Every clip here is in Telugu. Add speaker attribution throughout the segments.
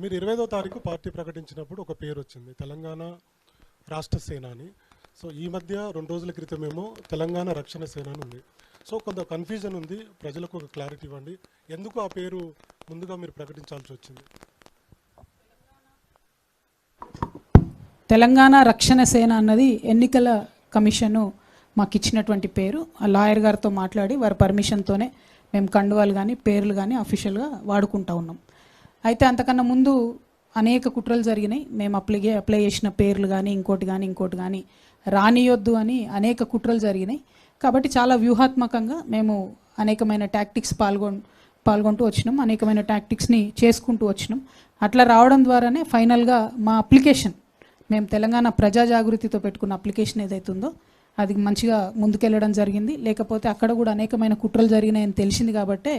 Speaker 1: మీరు 25వ తారీఖు పార్టీ ప్రకటించినప్పుడు ఒక పేరు వచ్చింది, తెలంగాణ రాష్ట్ర సేన అని. సో ఈ మధ్య 2 రోజుల క్రితమేమో తెలంగాణ రక్షణ సేన అని ఉంది. సో కొంత కన్ఫ్యూజన్ ఉంది, ప్రజలకు ఒక క్లారిటీ ఇవ్వండి, ఎందుకు ఆ పేరు ముందుగా మీరు ప్రకటించాల్సి వచ్చింది?
Speaker 2: తెలంగాణ రక్షణ సేన అన్నది ఎన్నికల కమిషను మాకు ఇచ్చినటువంటి పేరు. ఆ లాయర్ గారితో మాట్లాడి వారి పర్మిషన్తోనే మేము కండువాలు కానీ పేర్లు కానీ అఫీషియల్గా వాడుకుంటా ఉన్నాం. అయితే అంతకన్నా ముందు అనేక కుట్రలు జరిగినాయి. మేము అప్లై చేసిన పేర్లు కానీ ఇంకోటి కానీ రానియొద్దు అని అనేక కుట్రలు జరిగినాయి. కాబట్టి చాలా వ్యూహాత్మకంగా మేము అనేకమైన టాక్టిక్స్ పాల్గొంటూ వచ్చినాం, అనేకమైన టాక్టిక్స్ని చేసుకుంటూ వచ్చినాం. అట్లా రావడం ద్వారానే ఫైనల్గా మా అప్లికేషన్, మేము తెలంగాణ ప్రజా జాగృతితో పెట్టుకున్న అప్లికేషన్ ఏదైతుందో అది మంచిగా ముందుకెళ్ళడం జరిగింది. లేకపోతే అక్కడ కూడా అనేకమైన కుట్రలు జరిగినాయని తెలిసింది కాబట్టి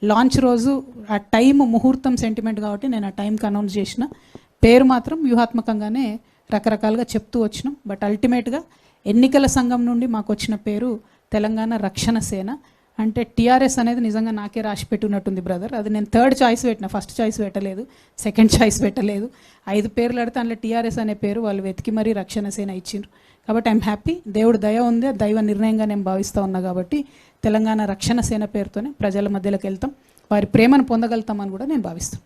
Speaker 2: లాంచ్ రోజు ఆ టైం ముహూర్తం సెంటిమెంట్ కాబట్టి నేను ఆ టైంకి అనౌన్స్ చేసిన. పేరు మాత్రం వ్యూహాత్మకంగానే రకరకాలుగా చెప్తూ వచ్చినాం. బట్ అల్టిమేట్గా ఎన్నికల సంఘం నుండి మాకు వచ్చిన పేరు తెలంగాణ రక్షణ సేన. అంటే టీఆర్ఎస్ అనేది నిజంగా నాకే రాసి పెట్టున్నట్టుంది బ్రదర్. అది నేను థర్డ్ చాయిస్ పెట్టిన, ఫస్ట్ చాయిస్ పెట్టలేదు, సెకండ్ చాయిస్ పెట్టలేదు. 5 పేర్లు అడితే అందులో టీఆర్ఎస్ అనే పేరు వాళ్ళు వెతికి మరీ రక్షణ సేన ఇచ్చిండ్రు. కాబట్టి ఐఎమ్ హ్యాపీ. దేవుడు దయ ఉంది, దైవ నిర్ణయంగా నేను భావిస్తూ ఉన్నా. కాబట్టి తెలంగాణ రక్షణ సేన పేరుతోనే ప్రజల మధ్యలోకి వెళ్తాం, వారి ప్రేమను పొందగలుగుతామని కూడా నేను భావిస్తాను.